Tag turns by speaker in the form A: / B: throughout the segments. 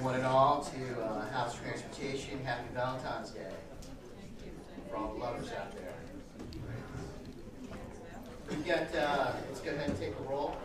A: one and all to House Transportation. Happy Valentine's Day for all the lovers out there. We've got, let's go ahead and take a roll.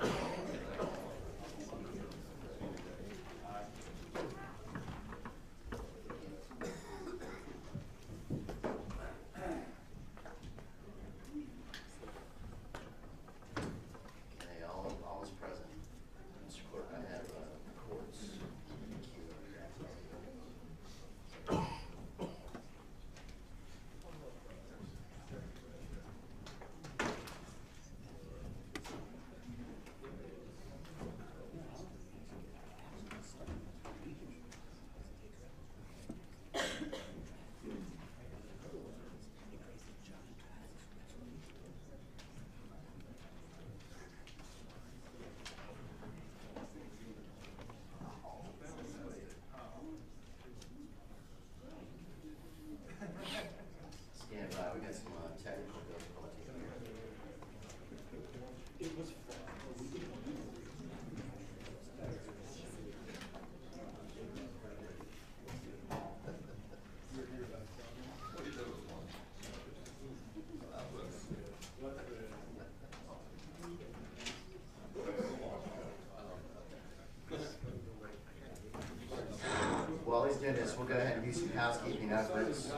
A: We'll go ahead and do some housekeeping efforts.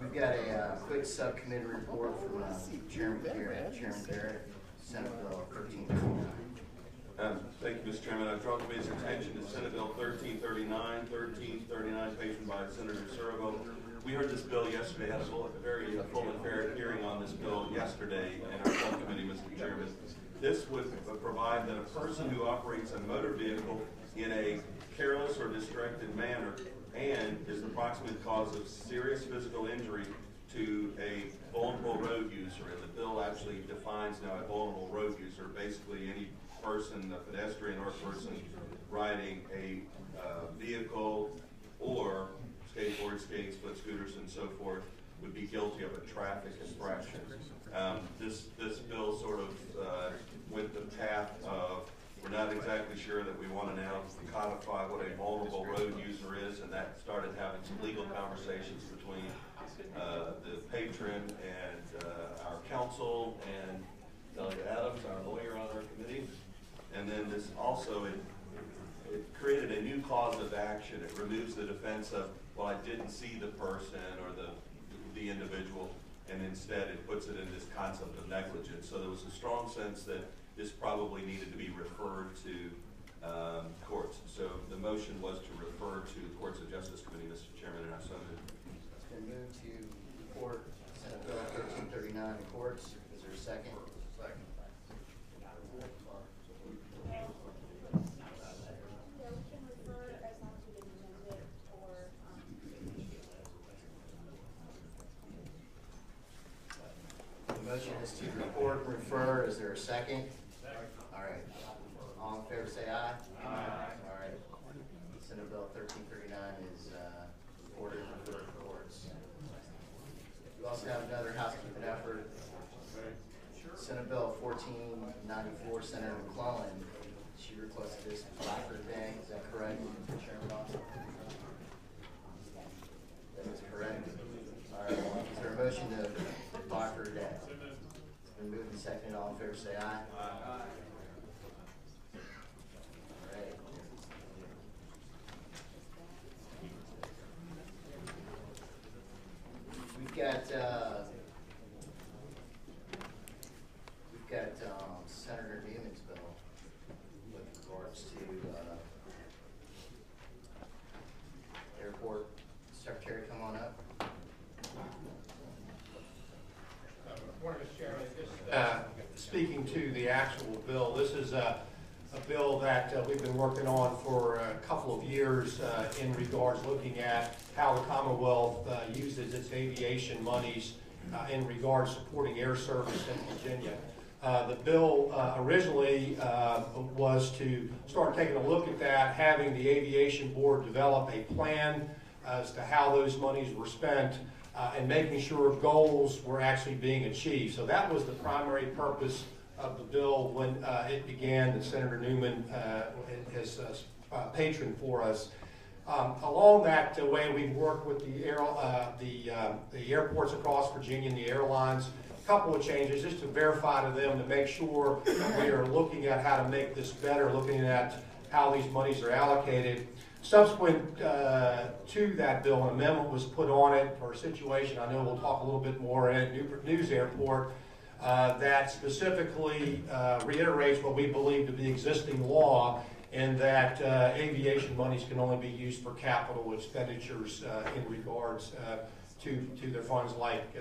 A: We've got a quick subcommittee report from Chairman Barrett, Senate Bill 1339.
B: Thank you, Mr. Chairman. I've drawn the committee's attention to Senate Bill 1339, patroned by Senator Surigo. We heard this bill yesterday, had a very full and fair hearing on this bill yesterday in our subcommittee, Mr. Chairman. This would provide that a person who operates a motor vehicle in a careless or distracted manner and is the proximate cause of serious physical injury to a vulnerable road user. And the bill actually defines now a vulnerable road user, basically any person, a pedestrian or a person riding a vehicle or skateboard, skates, foot scooters, and so forth would be guilty of a traffic infraction. This bill sort of went the path of, we're not exactly sure that we want to now codify what a vulnerable road user is, and that started having some legal conversations between the patron and our counsel and Delegate Adams, our lawyer on our committee. And then this also, it created a new cause of action. It removes the defense of, well, I didn't see the person or the individual, and instead it puts it in this concept of negligence. So there was a strong sense that this probably needed to be referred to courts. So the motion was to refer to the Courts of Justice Committee, Mr. Chairman, and I so moved.
A: It's been moved to report Senate Bill 1339 to courts. Is there a second? Second. The motion is to report and refer. Is there a second? All right. All in favor say aye. Aye. All right. Senate Bill 1339 is reported and referred to courts. We also have another housekeeping effort. Senate Bill 1494, Senator McClellan. She requested this placard day. Is that correct, Chairman Austin? That is correct. All right. Is there a motion to placard day? It's been moved and seconded. All in favor say aye. Aye. We've got Senator Newman's bill with regards to airport. Secretary, come on up.
C: Morning, Mr. Chairman. Just speaking to the actual bill, this is a bill that we've been working on for a couple of years in regards looking at how the Commonwealth uses its aviation monies in regards supporting air service in Virginia. The bill originally was to start taking a look at that, having the Aviation Board develop a plan as to how those monies were spent, and making sure goals were actually being achieved. So that was the primary purpose of the bill when it began, that Senator Newman has patron for us. Along that way, we've worked with the airports across Virginia and the airlines. A couple of changes just to verify to them to make sure that we are looking at how to make this better, looking at how these monies are allocated. Subsequent to that bill, an amendment was put on it for a situation I know we'll talk a little bit more at Newport News Airport that specifically reiterates what we believe to be existing law, in that aviation monies can only be used for capital expenditures in regards to their funds like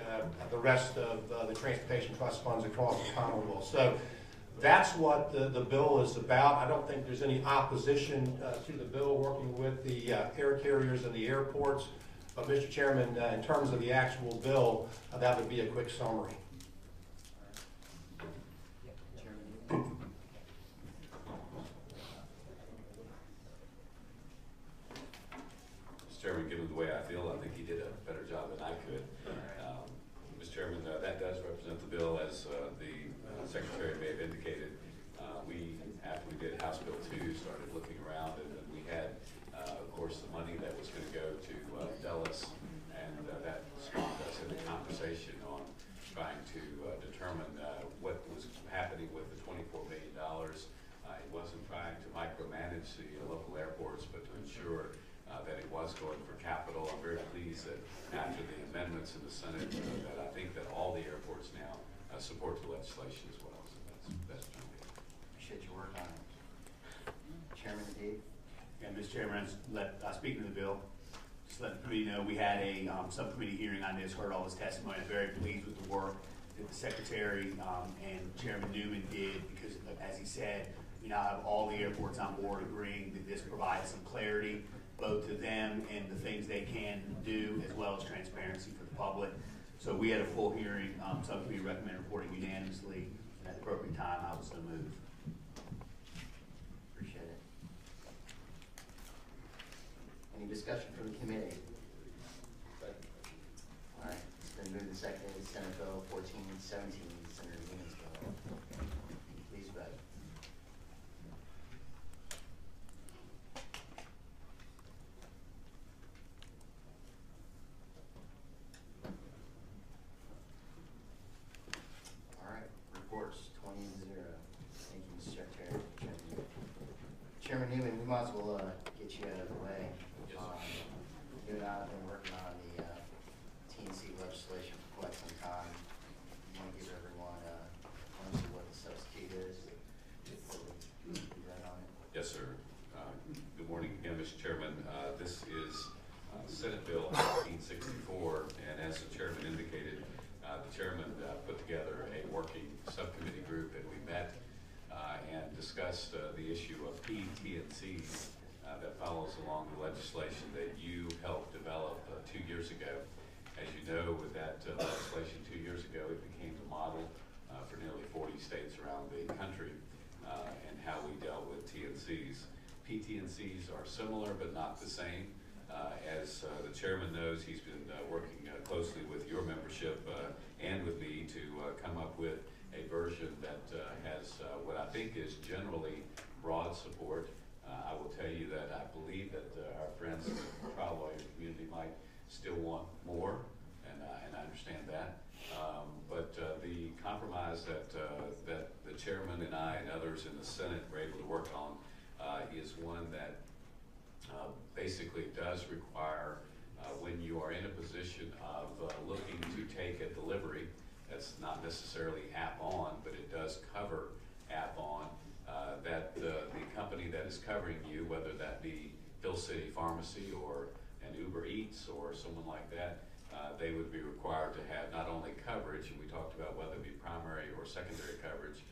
C: the rest of the transportation trust funds across the Commonwealth. So that's what the bill is about. I don't think there's any opposition to the bill, working with the air carriers and the airports. But Mr. Chairman, in terms of the actual bill, that would be a quick summary.
D: Chairman, given the way I feel, I think he did a better job than I could. Mr. Chairman, that does represent the bill, as the Secretary may have indicated. After we did House Bill 2, started looking around, and we had, of course, the money that was going to go to Dulles, and that spawned us in a conversation on trying to determine what was happening with the $24 million. It wasn't trying to micromanage the local airports, but to ensure that it was going for capital. I'm very pleased that after the amendments in the Senate, that I think that all the airports now support the legislation as well. So that's true.
A: Appreciate your work on it. Chairman Deeb.
E: Yeah, Mr. Chairman, speaking of the bill, just let the committee know we had a subcommittee hearing on this, heard all this testimony. I'm very pleased with the work that the Secretary and Chairman Newman did, because as he said, we now have all the airports on board agreeing that this provides some clarity both to them and the things they can do, as well as transparency for the public. So we had a full hearing. Subcommittee recommended reporting unanimously, and at the appropriate time, I will so move.
A: Appreciate it. Any discussion from the committee? All right, it's been moved and seconded. Senate Bill 1417, Senator Newman's bill. Please vote. Chairman Newman, we might as well get you out of the way.
D: Yes, sir.
A: You and I have been working on the TNC legislation for quite some time. I want to give everyone a glimpse of what the substitute is before we do that on it.
D: Yes, sir. Good morning again, Mr. Chairman. This is Senate Bill 1864, and as the Chairman indicated, the Chairman put together a working subcommittee group, and we met and discussed the issue of PTNCs that follows along the legislation that you helped develop 2 years ago. As you know, with that legislation 2 years ago, it became the model for nearly 40 states around the country, and how we dealt with TNCs. PTNCs are similar but not the same. As the Chairman knows, he's been working closely with your membership and with me to come up with a version that has what I think is generally broad support. I will tell you that I believe that our friends in the trial lawyer community might still want more, and I understand that. But the compromise that the Chairman and I and others in the Senate were able to work on is one that basically does require, when you are in a position of looking to take a delivery that's not necessarily app-on, but it does cover app-on, that the company that is covering you, whether that be Hill City Pharmacy or an Uber Eats or someone like that, they would be required to have not only coverage, and we talked about whether it be primary or secondary coverage.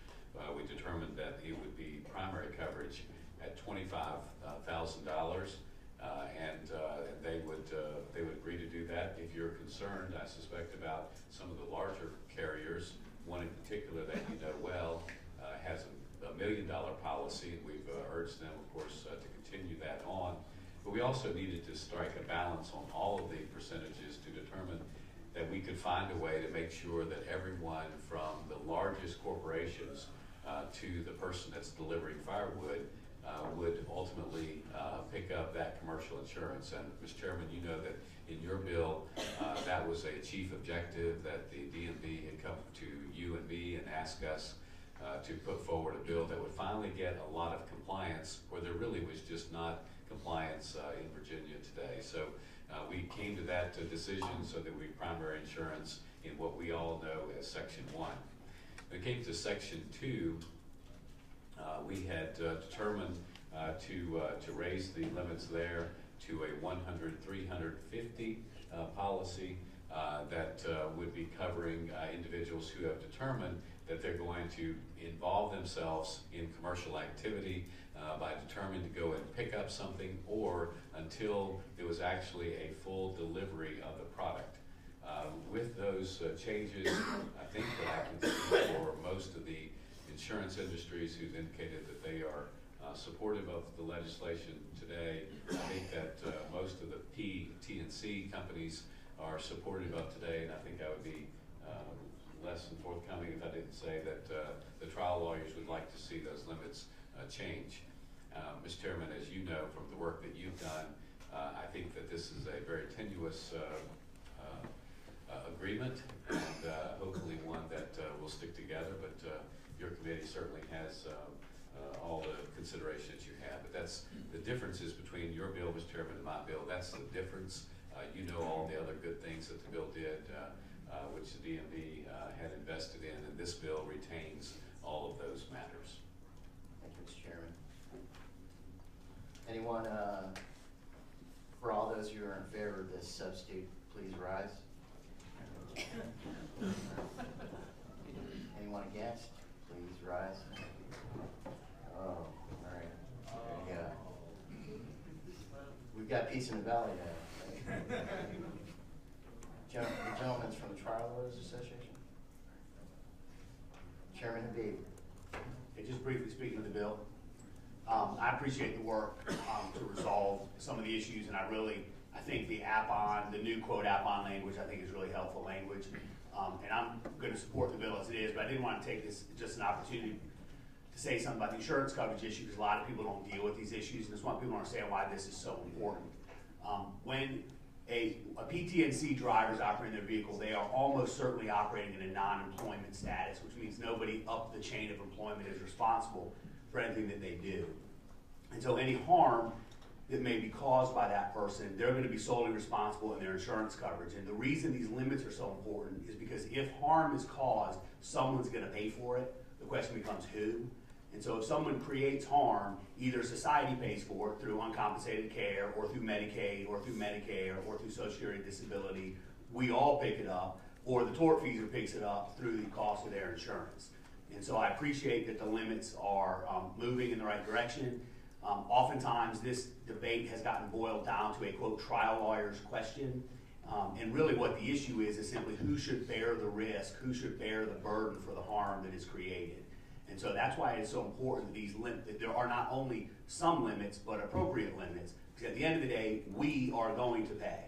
D: We determined that it would be primary coverage at $25,000, and they would agree to do that. If you're concerned, I suspect, about some of the larger carriers, one in particular that you know well has a $1 million policy, and we've urged them, of course, to continue that on. But we also needed to strike a balance on all of the percentages to determine that we could find a way to make sure that everyone from the largest corporations to the person that's delivering firewood would ultimately pick up that commercial insurance. And Mr. Chairman, you know that in your bill, that was a chief objective that the DMV had come to you and me and asked us to put forward a bill that would finally get a lot of compliance where there really was just not compliance in Virginia today. So we came to that decision so that we primary insurance in what we all know as Section 1. When it came to Section 2, we had determined to raise the limits there to a 100-350 policy that would be covering individuals who have determined that they're going to involve themselves in commercial activity by determining to go and pick up something or until there was actually a full delivery of the product. With those changes, I think that I can speak for most of the insurance industries who've indicated that they are supportive of the legislation today. I think that most of the T&C companies are supportive of today, and I think I would be less than forthcoming if I didn't say that the trial lawyers would like to see those limits change. Mr. Chairman, as you know from the work that you've done, I think that this is a very tenuous agreement, and hopefully one that will stick together, but your committee certainly has all the considerations you have. But that's the differences between your bill, Mr. Chairman, and my bill. That's the difference. You know all the other good things that the bill did, which the DMV had invested in, and this bill retains all of those matters.
A: Thank you, Mr. Chairman. Anyone, for all those who are in favor of this substitute, please rise. Anyone against? Please rise. Oh, all right. There you go. We've got peace in the valley now. The gentleman's from the Trial Lawyers Association. Chairman Habib.
E: Okay, just briefly speaking of the bill, I appreciate the work to resolve some of the issues, and I think the app-on, the new quote app-on language, I think is really helpful language. And I'm going to support the bill as it is, but I didn't want to take this just an opportunity to say something about the insurance coverage issue, because a lot of people don't deal with these issues, and just want people to understand why this is so important. When a PT&C driver is operating their vehicle, they are almost certainly operating in a non-employment status, which means nobody up the chain of employment is responsible for anything that they do. And so any harm that may be caused by that person, they're going to be solely responsible in their insurance coverage. And the reason these limits are so important is because if harm is caused, someone's going to pay for it. The question becomes who. And so if someone creates harm, either society pays for it through uncompensated care or through Medicaid or through Medicare or through Social Security disability, we all pick it up, or the tortfeasor picks it up through the cost of their insurance. And so I appreciate that the limits are moving in the right direction. Oftentimes this debate has gotten boiled down to a quote trial lawyer's question. And really what the issue is simply who should bear the risk, who should bear the burden for the harm that is created. And so that's why it's so important that there are not only some limits, but appropriate limits. Because at the end of the day, we are going to pay.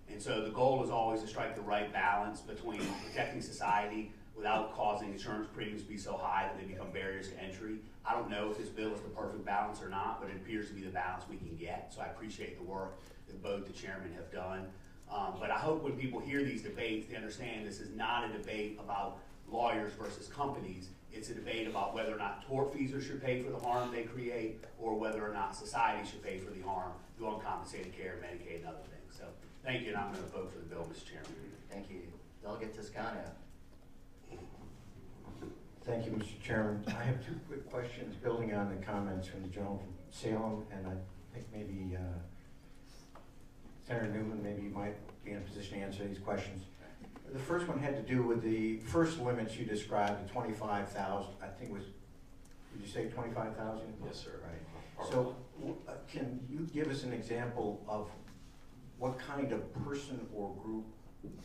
E: And so the goal is always to strike the right balance between protecting society without causing insurance premiums to be so high that they become barriers to entry. I don't know if this bill is the perfect balance or not, but it appears to be the balance we can get. So I appreciate the work that both the chairmen have done. But I hope when people hear these debates, they understand this is not a debate about lawyers versus companies. It's a debate about whether or not tortfeasors should pay for the harm they create, or whether or not society should pay for the harm through uncompensated care, Medicaid, and other things. So thank you, and I'm going to vote for the bill, Mr. Chairman.
A: Thank you. Delegate Toscano.
F: Thank you, Mr. Chairman. I have two quick questions building on the comments from the gentleman from Salem, and I think maybe Senator Newman, maybe you might be in a position to answer these questions. The first one had to do with the first limits you described, the 25,000, I think was, did you say 25,000?
D: Yes, sir.
F: Right. So can you give us an example of what kind of person or group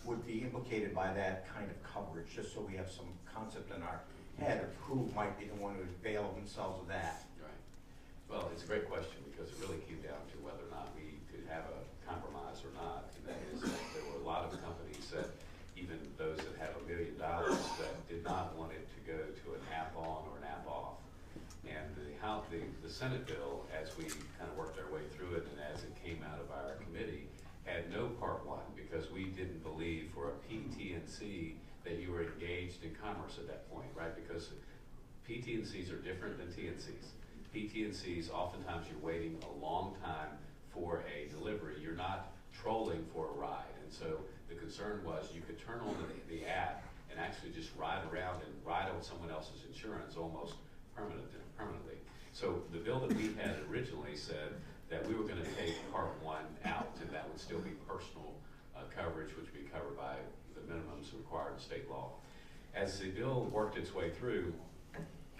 F: would be implicated by that kind of coverage, just so we have some concept in our head of who might be the one who would avail themselves of that?
D: Right. Well, it's a great question because it really came down to whether or not we could have a compromise or not. And that is that there were a lot of companies that, even those that have $1 million, that did not want it to go to an app on or an app off. And the Senate bill commerce at that point, right? Because PT&Cs are different than TNCs. PT&Cs, oftentimes you're waiting a long time for a delivery. You're not trolling for a ride. And so the concern was you could turn on the app and actually just ride around and ride on someone else's insurance almost permanently. So the bill that we had originally said that we were going to take Part 1 out, and that would still be personal coverage, which would be covered by the minimums required in state law. As the bill worked its way through,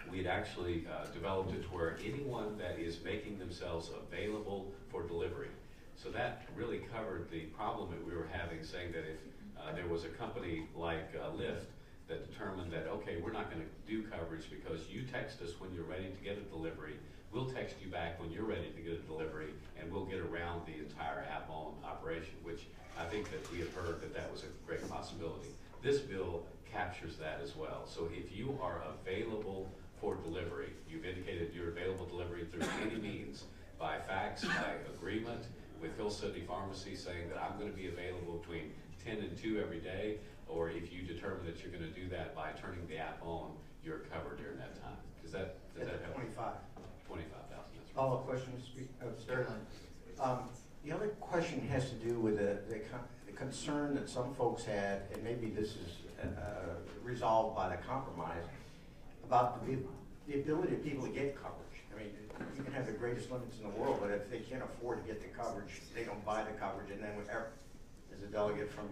D: we had actually developed it to where anyone that is making themselves available for delivery. So that really covered the problem that we were having, saying that if there was a company like Lyft that determined that, okay, we're not going to do coverage because you text us when you're ready to get a delivery, we'll text you back when you're ready to get a delivery, and we'll get around the entire app-on operation, which I think that we have heard that that was a great possibility. This bill captures that as well. So if you are available for delivery, you've indicated you're available delivery through any means, by fax, by agreement with Hill City Pharmacy saying that I'm going to be available between 10 and 2 every day, or if you determine that you're going to do that by turning the app on, you're covered during that time. Does that help?
F: 25.
D: 25,000. That's right.
F: Follow-up question,
A: Certainly.
F: The other question has to do with the concern that some folks had, and maybe this is resolved by the compromise, about the ability of people to get coverage. I mean, you can have the greatest limits in the world, but if they can't afford to get the coverage, they don't buy the coverage, and then as a delegate from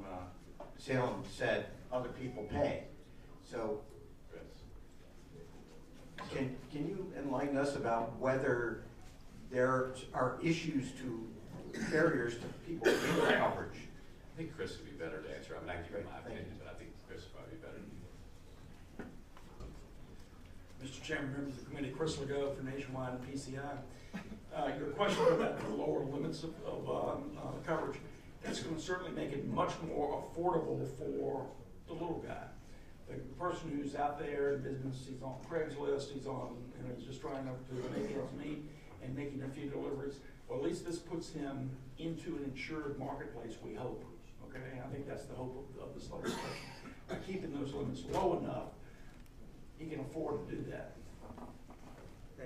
F: Salem said, other people pay. So can you enlighten us about whether there are issues to barriers to people getting coverage?
D: I think Chris would be better to answer. I mean, I can give you my opinion, but I think Chris would probably be better.
G: Mr. Chairman, members of the committee, Chris Legault for Nationwide and PCI. Your question about the lower limits of coverage, that's going to certainly make it much more affordable for the little guy. The person who's out there in business, he's on Craigslist, he's just trying to make ends meet and making a few deliveries. Well, at least this puts him into an insured marketplace, we hope. Okay, I think that's the hope of this legislation. By keeping those limits low enough, he can afford to do that.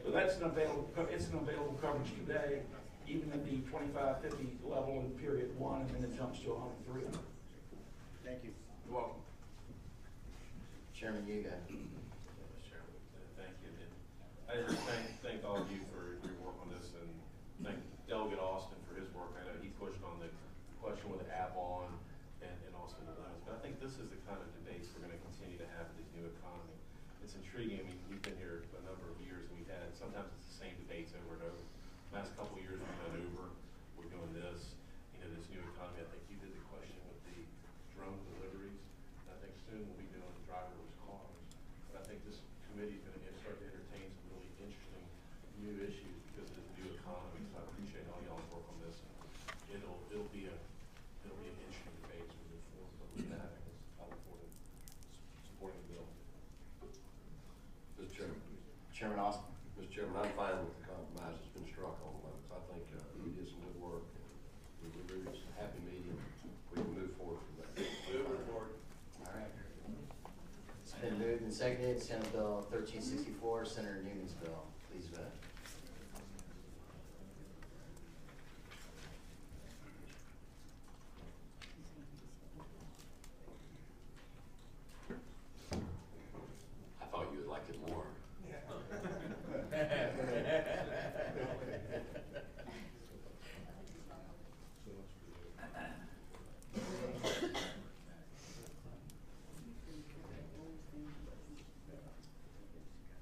G: So that's it's an available coverage today, even at the 25, 50 level in period 1, and then it jumps to 103.
F: Thank you.
G: You're welcome.
A: Chairman Yuga.
H: Thank you. I just thank all of you for your work on this, and thank Delegate Austin for his work. I know he pushed on the question with the app on and also the limits. But I think this is the kind of debates we're going to continue to have in this new economy. It's intriguing. I mean, we've been here a number of years, and we've had, sometimes it's the same debates over and over. Last couple of years we've done Uber, we're doing this. You know, this new economy, I think you did the question with the drone deliveries. And I think soon we'll be doing driverless cars. But I think this committee is going to start to entertain some really interesting new issues because of the new economy. So I appreciate all y'all's work on this. It'll be an interesting debate as we move forward. But with that, I look forward to supporting the bill.
I: Mr. Chairman.
A: Chairman Austin.
I: Mr. Chairman, I'm fine with the compromise that's been struck on the limits. I think we did some good work. We reached a happy medium. We can move forward from there.
H: Move forward.
A: All right. It's been moved and seconded. Senate Bill 1364, Senator Newman's bill. Please vote.
D: I thought you would like it more.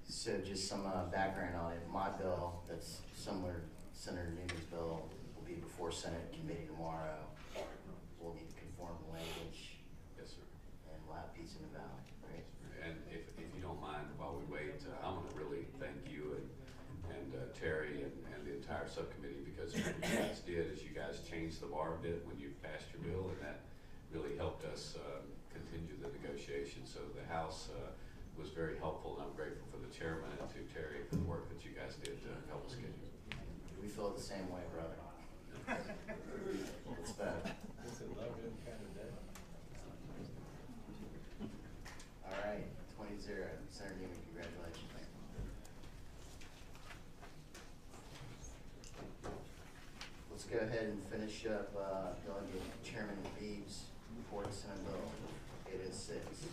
A: So just some background on it. My bill, that's similar to Senator Newman's bill, will be before Senate committee tomorrow. We'll need to conform the language,
D: Yes, sir.
A: and we'll have peace in the valley. Right?
D: And if you don't mind, while we wait, I want to really thank you and Terry and the entire subcommittee, because what you guys did is you guys changed the bar a bit when you passed your bill, and that really helped us continue the negotiation. So the House was very helpful, and I'm grateful for the chairman and to Terry for the work that you guys did to help us get here.
A: We feel the same way, brother. It's better. All right, 20 ahead and finish up, Delegate Chairman Beeb's report of Senate Bill 806.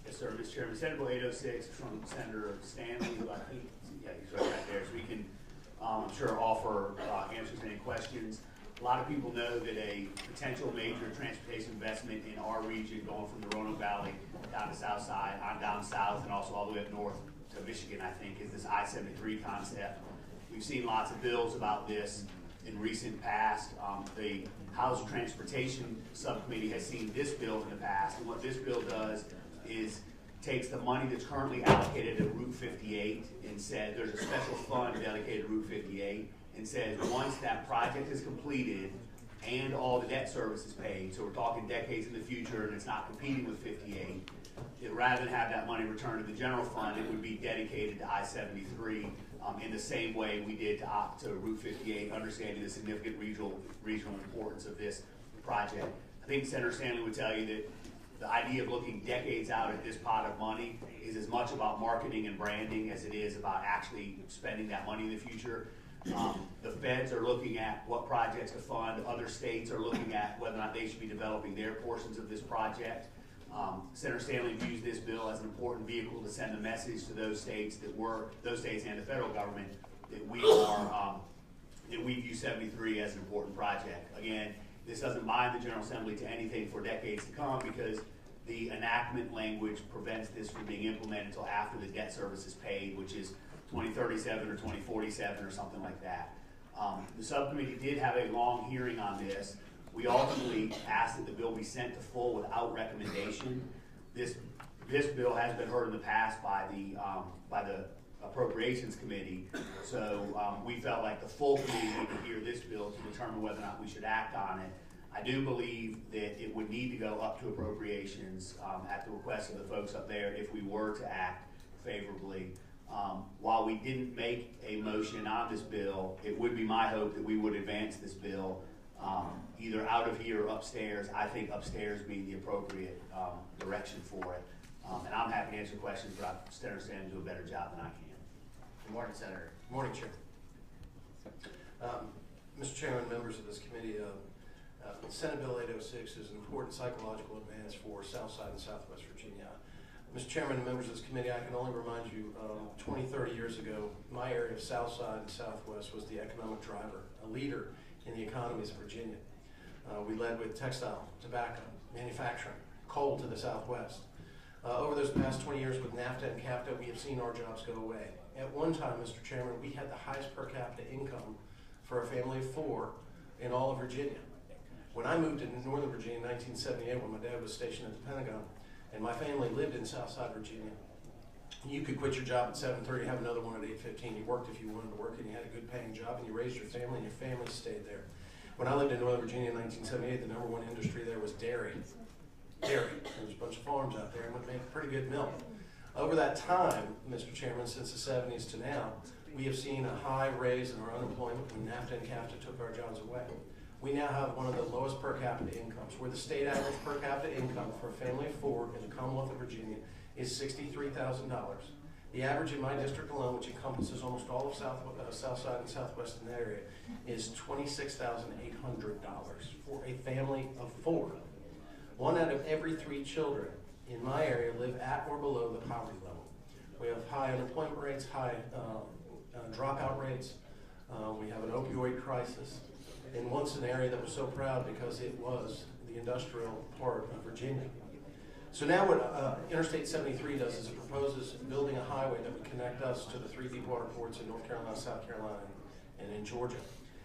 E: Yes, sir, Mr. Chairman. Senate Bill 806 from Senator Stanley, who I think, yeah, he's right there, so we can, I'm sure, offer answers to any questions. A lot of people know that a potential major transportation investment in our region, going from the Roanoke Valley down to south side, on down south, and also all the way up north to Michigan, I think, is this I-73 concept. We've seen lots of bills about this in recent past. The House Transportation Subcommittee has seen this bill in the past, and what this bill does is takes the money that's currently allocated to Route 58 and said there's a special fund dedicated to Route 58 and says once that project is completed and all the debt service is paid, so we're talking decades in the future and it's not competing with 58, rather than have that money returned to the general fund, it would be dedicated to I-73 in the same way we did to Route 58, understanding the significant regional importance of this project. I think Senator Stanley would tell you that the idea of looking decades out at this pot of money is as much about marketing and branding as it is about actually spending that money in the future. The feds are looking at what projects to fund. Other states are looking at whether or not they should be developing their portions of this project. Senator Stanley views this bill as an important vehicle to send a message to those states and the federal government that we view 73 as an important project. Again, this doesn't bind the General Assembly to anything for decades to come because the enactment language prevents this from being implemented until after the debt service is paid, which is 2037 or 2047 or something like that. The subcommittee did have a long hearing on this. We ultimately asked that the bill be sent to full without recommendation. This bill has been heard in the past by the Appropriations Committee, so we felt like the full committee needed to hear this bill to determine whether or not we should act on it. I do believe that it would need to go up to Appropriations at the request of the folks up there if we were to act favorably. While we didn't make a motion on this bill, it would be my hope that we would advance this bill either out of here or upstairs. I think upstairs being the appropriate direction for it. And I'm happy to answer questions, but Senator Stanley do a better job than I can.
A: Good morning, Senator.
J: Good morning, Chair. Mr. Chairman, members of this committee, Senate Bill 806 is an important psychological advance for Southside and Southwest Virginia. Mr. Chairman and members of this committee, I can only remind you, 20, 30 years ago, my area of Southside and Southwest was the economic driver, a leader in the economies of Virginia. We led with textile, tobacco, manufacturing, coal to the Southwest. Over those past 20 years with NAFTA and CAFTA, we have seen our jobs go away. At one time, Mr. Chairman, we had the highest per capita income for a family of 4 in all of Virginia. When I moved into Northern Virginia in 1978, when my dad was stationed at the Pentagon, and my family lived in Southside Virginia, you could quit your job at 7:30, have another one at 8:15. You worked if you wanted to work, and you had a good paying job, and you raised your family, and your family stayed there. When I lived in Northern Virginia in 1978, the number one industry there was dairy. There was a bunch of farms out there, and would make pretty good milk. Over that time, Mr. Chairman, since the 70s to now, we have seen a high raise in our unemployment when NAFTA and CAFTA took our jobs away. We now have one of the lowest per capita incomes, where the state average per capita income for a family of 4 in the Commonwealth of Virginia is $63,000. The average in my district alone, which encompasses almost all of Southside and Southwest in that area, is $26,800 for a family of 4. 1 out of every 3 children in my area live at or below the poverty level. We have high unemployment rates, high dropout rates. We have an opioid crisis. And once an area that was so proud because it was the industrial part of Virginia. So now what Interstate 73 does is it proposes building a highway that would connect us to the 3 deep water ports in North Carolina, South Carolina, and in Georgia.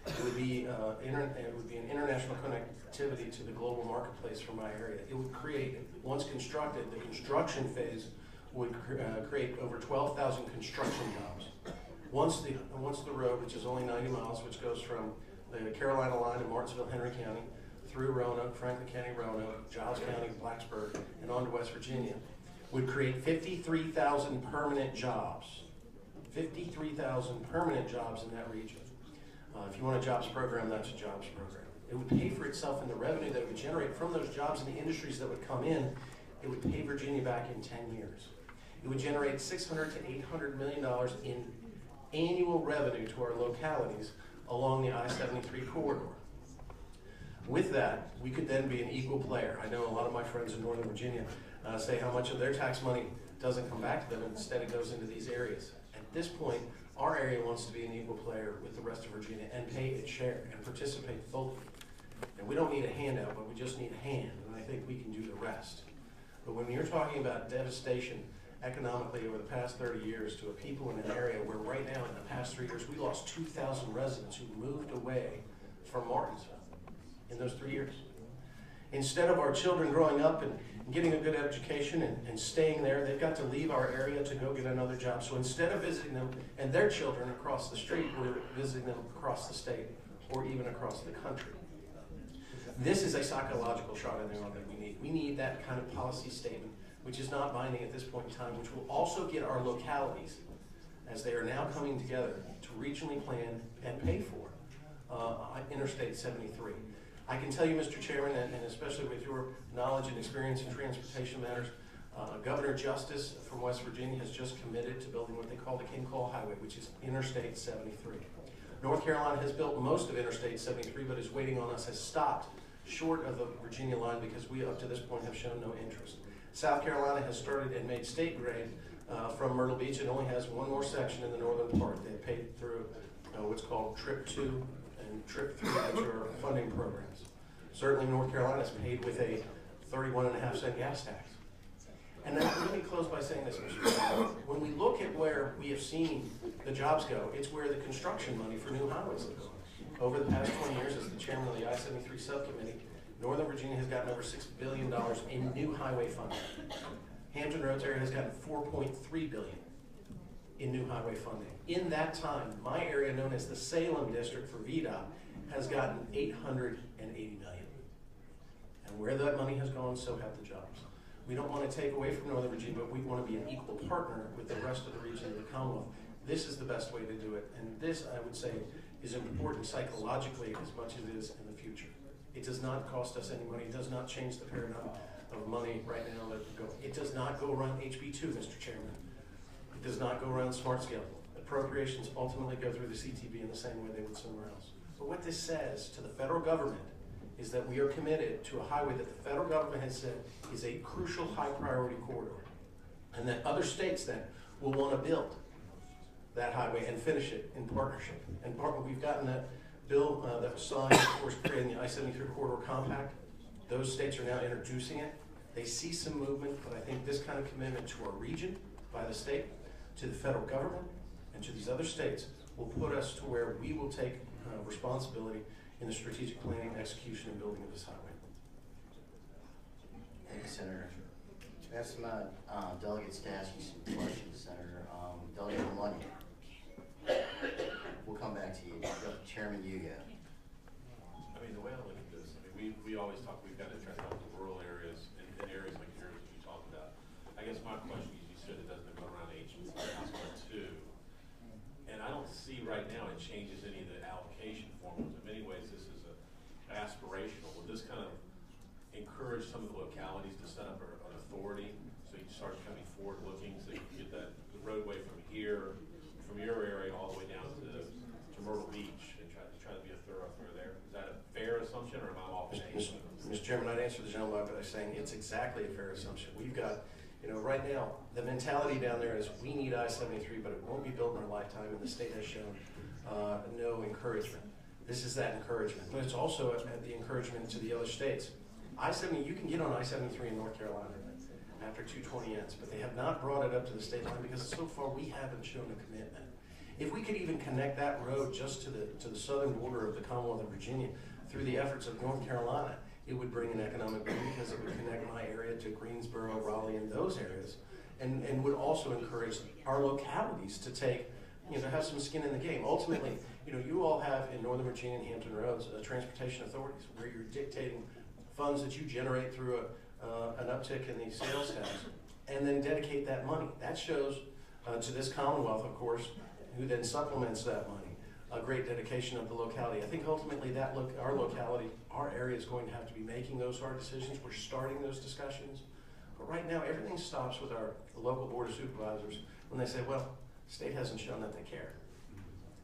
J: It would be an international connectivity to the global marketplace for my area. It would create, once constructed, the construction phase would create over 12,000 construction jobs. Once the road, which is only 90 miles, which goes from the Carolina line in Martinsville, Henry County, through Roanoke, Franklin County, Roanoke, Giles County, Blacksburg, and on to West Virginia, would create 53,000 permanent jobs. 53,000 permanent jobs in that region. If you want a jobs program, that's a jobs program. It would pay for itself in the revenue that it would generate from those jobs and the industries that would come in. It would pay Virginia back in 10 years. It would generate $600 to $800 million in annual revenue to our localities, along the I-73 corridor. With that, we could then be an equal player. I know a lot of my friends in Northern Virginia say how much of their tax money doesn't come back to them, instead it goes into these areas. At this point, our area wants to be an equal player with the rest of Virginia and pay its share and participate fully. And we don't need a handout, but we just need a hand, and I think we can do the rest. But when you're talking about devastation economically over the past 30 years to a people in an area where right now in the past 3 years, we lost 2,000 residents who moved away from Martinsville in those 3 years. Instead of our children growing up and getting a good education and staying there, they've got to leave our area to go get another job. So instead of visiting them and their children across the street, we're visiting them across the state or even across the country. This is a psychological shot in the arm that we need. We need that kind of policy statement, which is not binding at this point in time, which will also get our localities, as they are now coming together, to regionally plan and pay for Interstate 73. I can tell you, Mr. Chairman, and especially with your knowledge and experience in transportation matters, Governor Justice from West Virginia has just committed to building what they call the King Cole Highway, which is Interstate 73. North Carolina has built most of Interstate 73, but is waiting on us, has stopped short of the Virginia line because we, up to this point, have shown no interest. South Carolina has started and made state grade from Myrtle Beach. It only has one more section in the northern part. They paid through what's called Trip 2 and Trip 3, which are funding programs. Certainly North Carolina is paid with a 31.5-cent gas tax. And then let me close by saying this, Mr. President. When we look at where we have seen the jobs go, it's where the construction money for new highways have gone. Over the past 20 years, as the chairman of the I-73 subcommittee, Northern Virginia has gotten over $6 billion in new highway funding. Hampton Roads area has gotten $4.3 billion in new highway funding. In that time, my area, known as the Salem District for VDOT, has gotten $880 million. And where that money has gone, so have the jobs. We don't want to take away from Northern Virginia, but we want to be an equal partner with the rest of the region of the Commonwealth. This is the best way to do it. And this, I would say, is important psychologically as much as it is in the future. It does not cost us any money. It does not change the paradigm of money right now. It does not go around HB2, Mr. Chairman. It does not go around smart scale. Appropriations ultimately go through the CTB in the same way they would somewhere else. But what this says to the federal government is that we are committed to a highway that the federal government has said is a crucial high priority corridor. And that other states then will want to build that highway and finish it in partnership. And we've gotten that bill that was signed, of course, creating the I-73 Corridor Compact. Those states are now introducing it. They see some movement, but I think this kind of commitment to our region by the state, to the federal government, and to these other states will put us to where we will take responsibility in the strategic planning, execution, and building of this highway.
A: Thank you, Senator. We have some delegates to ask you some questions, Senator. Delegate Lundy. We'll come back to you. Chairman Hugo.
H: I mean, the way I look at this, I mean, we always talk, we've got to try to help the rural areas and areas like yours that you talked about. I guess my question is, you said it doesn't go around HB2. And I don't see right now it changes any of the allocation formulas. In many ways, this is aspirational. Will this kind of encourage some of the localities to set up an authority so you start coming forward looking so you can get that the roadway from here, from your area all the way down to Myrtle Beach and try to be a thoroughfare there? Is that a fair assumption or am I off base?
J: Mr. Chairman, I'd answer the gentleman by saying it's exactly a fair assumption. We've got, right now, the mentality down there is we need I-73, but it won't be built in our lifetime, and the state has shown no encouragement. This is that encouragement, but it's also the encouragement to the other states. I-70, you can get on I-73 in North Carolina after 220 ends, but they have not brought it up to the state line because so far we haven't shown a commitment. If we could even connect that road just to the southern border of the Commonwealth of Virginia through the efforts of North Carolina, it would bring an economic boom because it would connect my area to Greensboro, Raleigh, and those areas, and would also encourage our localities to take, to have some skin in the game. Ultimately, you all have in Northern Virginia and Hampton Roads transportation authorities where you're dictating funds that you generate through an uptick in the sales tax, and then dedicate that money. That shows to this Commonwealth, of course, who then supplements that money, a great dedication of the locality. I think ultimately that our locality, our area is going to have to be making those hard decisions. We're starting those discussions. But right now, everything stops with our local board of supervisors when they say, well, the state hasn't shown that they care.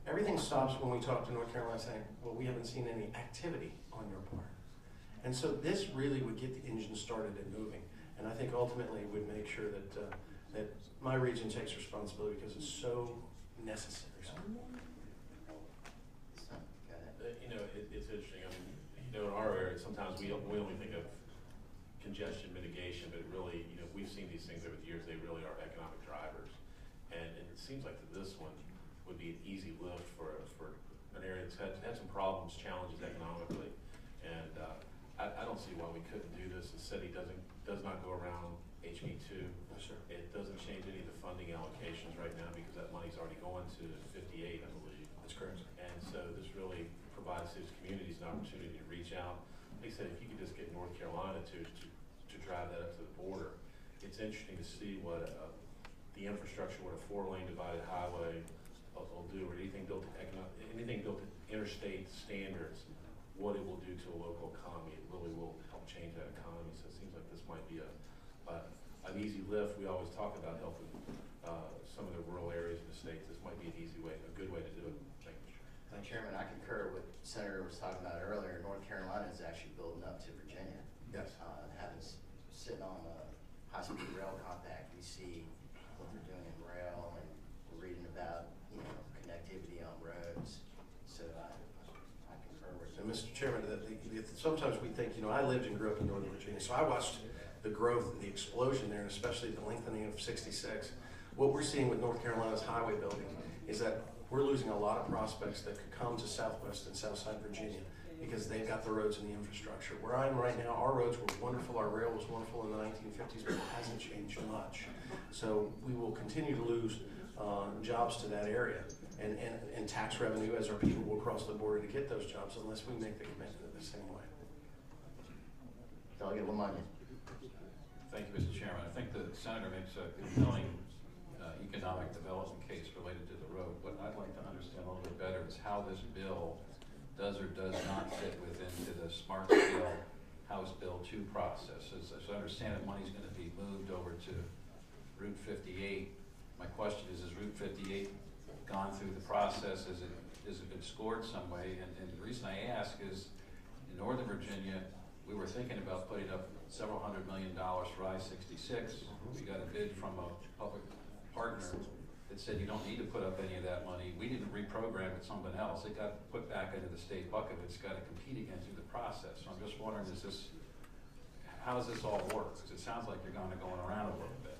J: everything stops when we talk to North Carolina saying, well, we haven't seen any activity on your part. And so this really would get the engine started and moving. And I think ultimately would make sure that, that my region takes responsibility because it's so necessary.
H: You know, it's interesting. I mean, you know, in our area, sometimes we only think of congestion mitigation, but really, you know, we've seen these things over the years. They really are economic drivers, and it seems like that this one would be an easy lift for an area that's had some problems, challenges economically, and I don't see why we couldn't do this. The city does not go around HB2.
J: Sure.
H: It doesn't change any of the funding allocations right now because that money's already going to 58, I believe.
J: That's correct.
H: And so this really provides those communities an opportunity to reach out. Like I said, if you could just get North Carolina to drive that up to the border, it's interesting to see what the infrastructure, what a 4-lane divided highway will do, or anything built to interstate standards, what it will do to a local economy. It really will help change that economy. So it seems like this might be an easy lift. We always talk about helping some of the rural areas in the states. This might be an easy way, a good way to do it. Thank you.
A: Chairman, I concur with what Senator was talking about earlier. North Carolina is actually building up to Virginia.
J: Yes.
A: Sitting on a high-speed rail compact, we see what they're doing in rail, and we're reading about, you know, connectivity on roads. So I concur with
J: And
A: you.
J: Mr. Chairman, sometimes we think, you know, I lived and grew up in Northern Virginia, so I watched the growth, the explosion there, and especially the lengthening of 66. What we're seeing with North Carolina's highway building is that we're losing a lot of prospects that could come to Southwest and Southside Virginia because they've got the roads and the infrastructure. Where I'm right now, our roads were wonderful, our rail was wonderful in the 1950s, but it hasn't changed much. So we will continue to lose jobs to that area and tax revenue as our people will cross the border to get those jobs unless we make the commitment the same way.
A: Delegate Lamagna.
K: Thank you, Mr. Chairman. I think the Senator makes a compelling economic development case related to the road. What I'd like to understand a little bit better is how this bill does or does not fit into the Smart Scale House Bill 2 process. As I understand it, money's going to be moved over to Route 58. My question is Route 58 gone through the process? Has it been scored some way? And the reason I ask is in Northern Virginia, we were thinking about putting up several $100 million for I-66. We got a bid from a public partner that said you don't need to put up any of that money. We didn't reprogram it, something else. It got put back into the state bucket. It's got to compete again through the process. So I'm just wondering, how does this all work? Because it sounds like you're going around a little bit.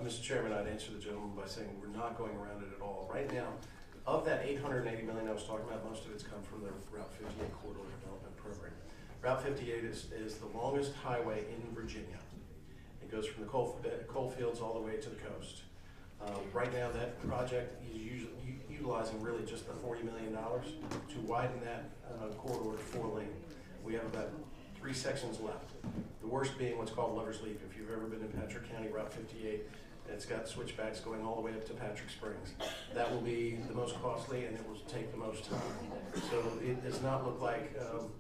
J: Mr. Chairman, I'd answer the gentleman by saying we're not going around it at all. Right now, of that $880 million I was talking about, most of it's come from the Route 58 Corridor Development Program. Route 58 is the longest highway in Virginia. It goes from the coal fields all the way to the coast. Right now, that project is utilizing really just the $40 million to widen that corridor to 4-lane. We have about 3 sections left. The worst being what's called Lover's Leap. If you've ever been in Patrick County, Route 58, it's got switchbacks going all the way up to Patrick Springs. That will be the most costly and it will take the most time. So it does not look like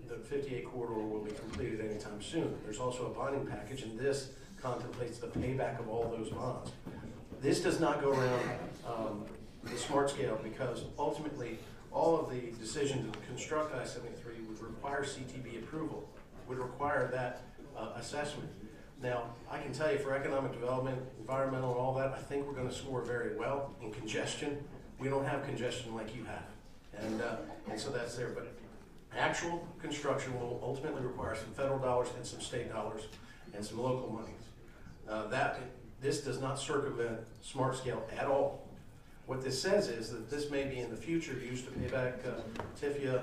J: the 58 corridor will be completed anytime soon. There's also a bonding package, and this contemplates the payback of all those bonds. This does not go around the Smart Scale because ultimately all of the decisions to construct I-73 would require CTB approval, would require that assessment. Now, I can tell you for economic development, environmental and all that, I think we're going to score very well. In congestion, we don't have congestion like you have. And so that's there. But actual construction will ultimately require some federal dollars and some state dollars and some local monies. This does not circumvent Smart Scale at all. What this says is that this may be in the future used to pay back TIFIA,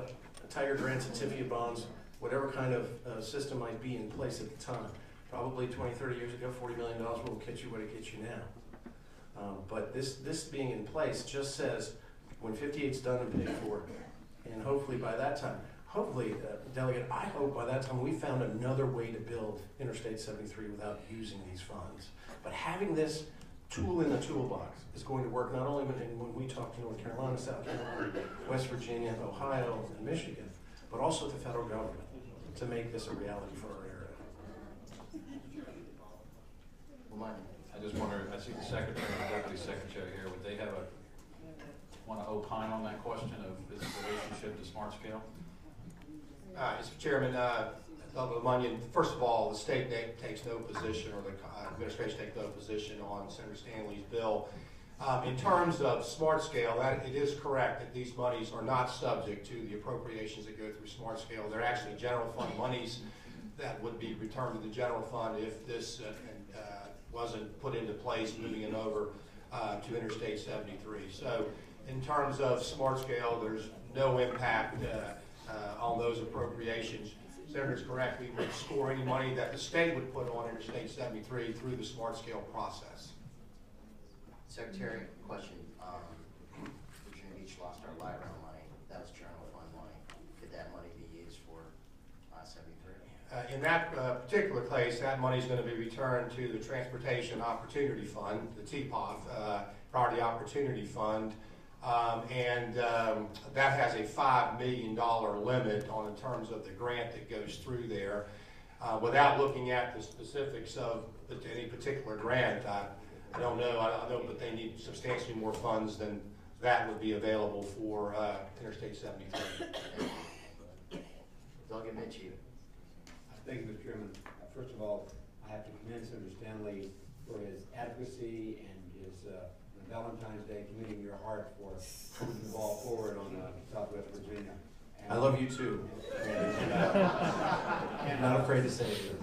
J: Tiger grants and TIFIA bonds, whatever kind of system might be in place at the time. Probably 20, 30 years ago, $40 million will get you what it gets you now. But this being in place just says when 58's done and paid for, and hopefully by that time, Delegate, I hope by that time we found another way to build Interstate 73 without using these funds. But having this tool in the toolbox is going to work not only when we talk to North Carolina, South Carolina, West Virginia, Ohio, and Michigan, but also the federal government to make this a reality for our area.
K: I just wonder, I see the Secretary and the Deputy Secretary here, would they have want to opine on that question of this relationship to smart scale?
C: Mr. Chairman, Doug Lemunyon, first of all, the state takes no position, or the administration takes no position on Senator Stanley's bill. In terms of smart scale, it is correct that these monies are not subject to the appropriations that go through smart scale. They're actually general fund monies that would be returned to the general fund if this wasn't put into place, moving it over to Interstate 73. So in terms of smart scale, there's no impact on those appropriations. Senator's correct, we would score any money that the state would put on Interstate 73 through the smart scale process.
A: Secretary, question. Virginia Beach lost our light rail money. That was general fund money. Could that money be used for 73?
C: In that particular case, that money is going to be returned to the Transportation Opportunity Fund, the TPOF, Priority Opportunity Fund, and that has a $5 million limit on in terms of the grant that goes through there. Without looking at the specifics of any particular grant, I don't know. I know that they need substantially more funds than that would be available for Interstate 73.
A: Doug and Mitch, you.
L: Thank you, Mr. Chairman. First of all, I have to commend Senator Stanley for his advocacy and his Valentine's Day committing your heart for moving the ball forward on Southwest Virginia. And
J: I love you too.
L: And
J: Not afraid to say it.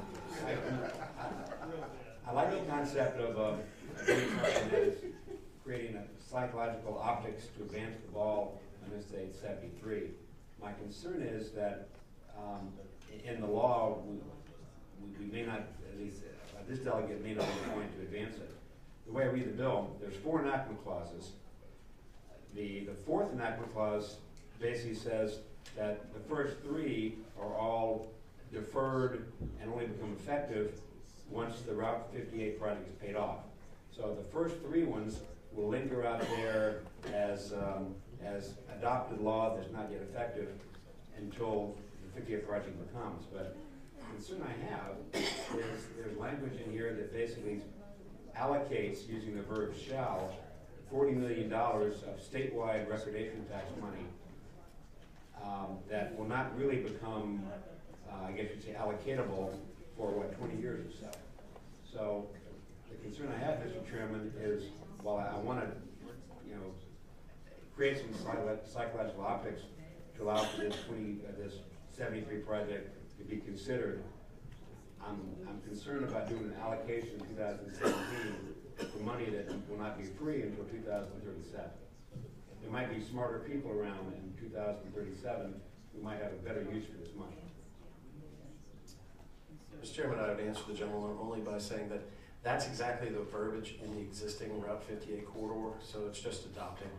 L: I like the concept of doing something that is creating a psychological optics to advance the ball on Interstate 73. My concern is that in the law, we may not, at least this delegate may not be going to advance it. The way I read the bill, there's 4 enactment clauses. The 4th enactment clause basically says that the first 3 are all deferred and only become effective once the Route 58 project is paid off. So the first 3 ones will linger out there as adopted law that's not yet effective until the 58 project becomes. But the concern I have is there's language in here that basically allocates, using the verb shall, $40 million of statewide recordation tax money that will not really become, I guess you'd say, allocatable for, 20 years or so. So the concern I have, Mr. Chairman, is while I want to, create some psychological optics to allow for this 73 project to be considered, I'm concerned about doing an allocation in 2017 for money that will not be free until 2037. There might be smarter people around in 2037 who might have a better use for this money.
J: Mr. Chairman, I would answer the gentleman only by saying that that's exactly the verbiage in the existing Route 58 corridor, so it's just adopting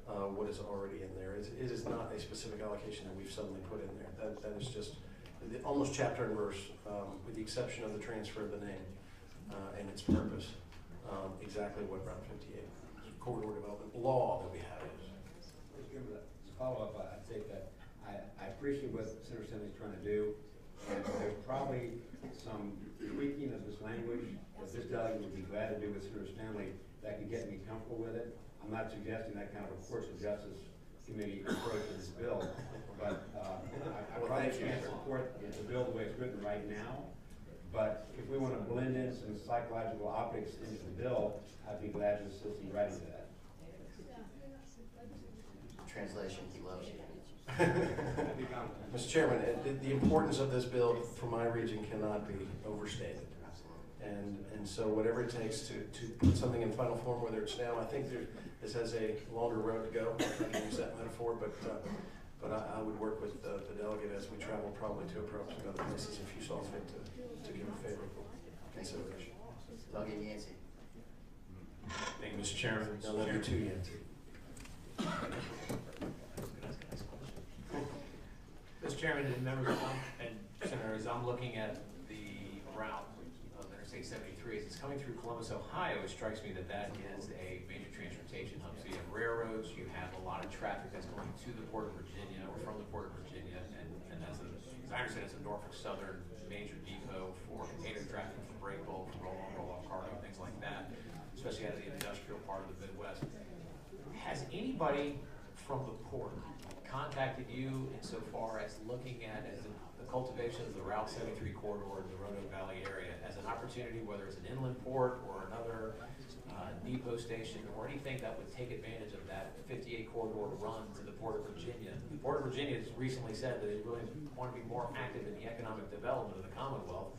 J: what is already in there. It is not a specific allocation that we've suddenly put in there. That is just almost chapter and verse, with the exception of the transfer of the name and its purpose, exactly what Route 58 corridor development law that we have is.
L: As a follow-up, I'd say that I appreciate what Senator Stanley's trying to do, and there's probably some tweaking of this language that this delegate would be glad to do with Senator Stanley that could get me comfortable with it. I'm not suggesting that kind of a courts of justice committee approach to this bill, but I probably can't support the bill the way it's written right now. But if we want to blend in some psychological optics into the bill, I'd be glad to assist in writing that.
A: Translation, he loves you.
J: Mr. Chairman, the importance of this bill for my region cannot be overstated. And so whatever it takes to put something in final form, whether it's now, I think this has a longer road to go, if I can use that metaphor, but I would work with the delegate as we travel probably to approach some other places if you saw fit to give a favorable consideration.
A: Doug and Yancey.
G: Thank you, Mr. Chairman.
J: I love you too, Yancey.
M: Mr. Chairman and members and senators, I'm looking at the route of Interstate 73 as it's coming through Columbus, Ohio. It strikes me that that is a major transportation hub. So you have railroads, you have a lot of traffic that's going to the Port of Virginia or from the Port of Virginia, and as I understand, it's a Norfolk Southern major depot for container traffic, for break bulk, for roll-on, roll-off cargo, things like that, especially out of the industrial part of the Midwest. Has anybody from the port contacted you insofar as looking at as the cultivation of the Route 73 corridor in the Roanoke Valley area as an opportunity, whether it's an inland port or another depot station or anything that would take advantage of that 58 corridor run to the Port of Virginia. The Port of Virginia has recently said that they really want to be more active in the economic development of the Commonwealth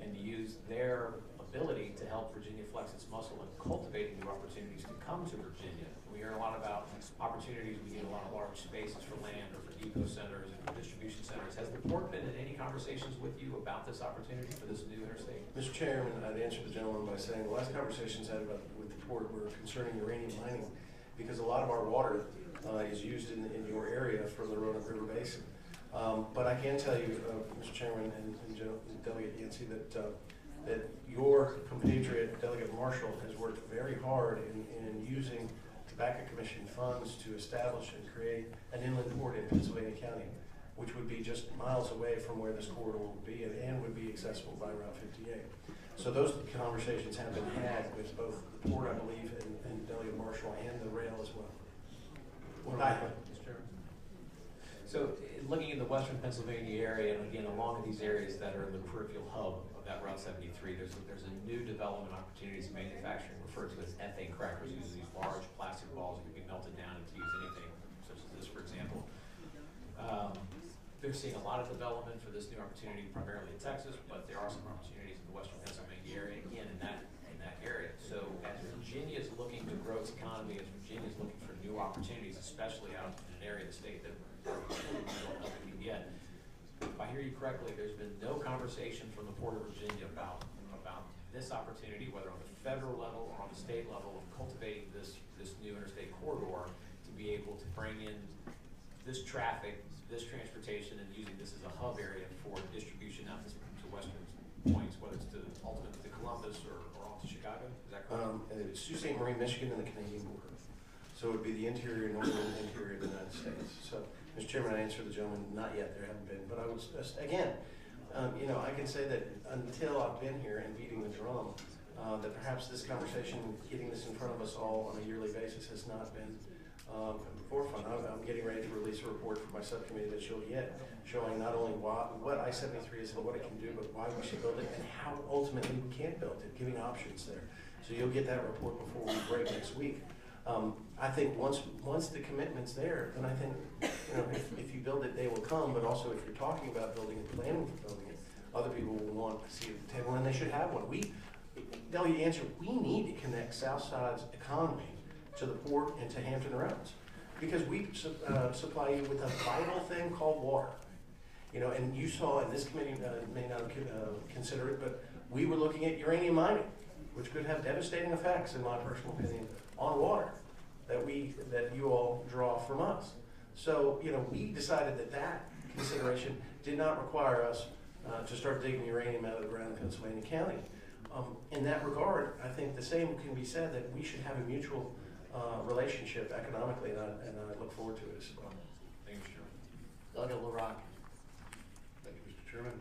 M: and to use their ability to help Virginia flex its muscle in cultivating new opportunities to come to Virginia. We hear a lot about opportunities. We need a lot of large spaces for land or for depot centers and for distribution centers. Has the port been in any conversations with you about this opportunity for this new interstate?
J: Mr. Chairman, I'd answer the gentleman by saying the last conversations I had with the port were concerning uranium mining, because a lot of our water is used in your area from the Roanoke River Basin. But I can tell you, Mr. Chairman and Delegate Yancey, that your compatriot, Delegate Marshall, has worked very hard in using Tobacco Commission funds to establish and create an inland port in Pennsylvania County, which would be just miles away from where this corridor would be and would be accessible by Route 58. So those conversations have been had with both the port, I believe, and Delegate Marshall and the rail as well.
M: Mr. Chairman. So looking in the western Pennsylvania area, and again along these areas that are in the peripheral hub of that Route 73, there's a new development opportunities in manufacturing referred to as ethane crackers, using these large plastic balls that can be melted down and to use anything, such as this, for example. They're seeing a lot of development for this new opportunity, primarily in Texas, but there are some opportunities in the western Pennsylvania area, again in that area. So as Virginia is looking to grow its economy, as Virginia is looking for new opportunities, especially out in an area of the state that we don't know we can get. If I hear you correctly, there's been no conversation from the Port of Virginia about this opportunity, whether on the federal level or on the state level, of cultivating this new interstate corridor to be able to bring in this traffic, this transportation, and using this as a hub area for distribution out to western points, whether it's ultimately to Columbus or on to Chicago. Is that correct?
J: It's Sault Ste. Marie, Michigan, and the Canadian border. So it would be the interior, northern interior of the United States. So, Mr. Chairman, I answered the gentleman, not yet, there haven't been, but I would, again, I can say that until I've been here and beating the drum, that perhaps this conversation, getting this in front of us all on a yearly basis has not been forefront. I'm getting ready to release a report for my subcommittee that you'll get, showing not only what I-73 is and what it can do, but why we should build it and how ultimately we can build it, giving options there. So you'll get that report before we break next week. I think once the commitment's there, then I think if you build it, they will come. But also, if you're talking about building and planning for building it, other people will want to see it at the table, and they should have one. Delegate Answer, we need to connect Southside's economy to the port and to Hampton Roads, because we supply you with a vital thing called water. And you saw, and this committee may not consider it, but we were looking at uranium mining, which could have devastating effects, in my personal opinion, on water that you all draw from us. So, we decided that consideration did not require us to start digging uranium out of the ground in Pennsylvania County. In that regard, I think the same can be said, that we should have a mutual relationship economically, and I look forward to it as well.
M: Thank you, Chairman.
A: Delegate LaRocque.
N: Thank you, Mr. Chairman.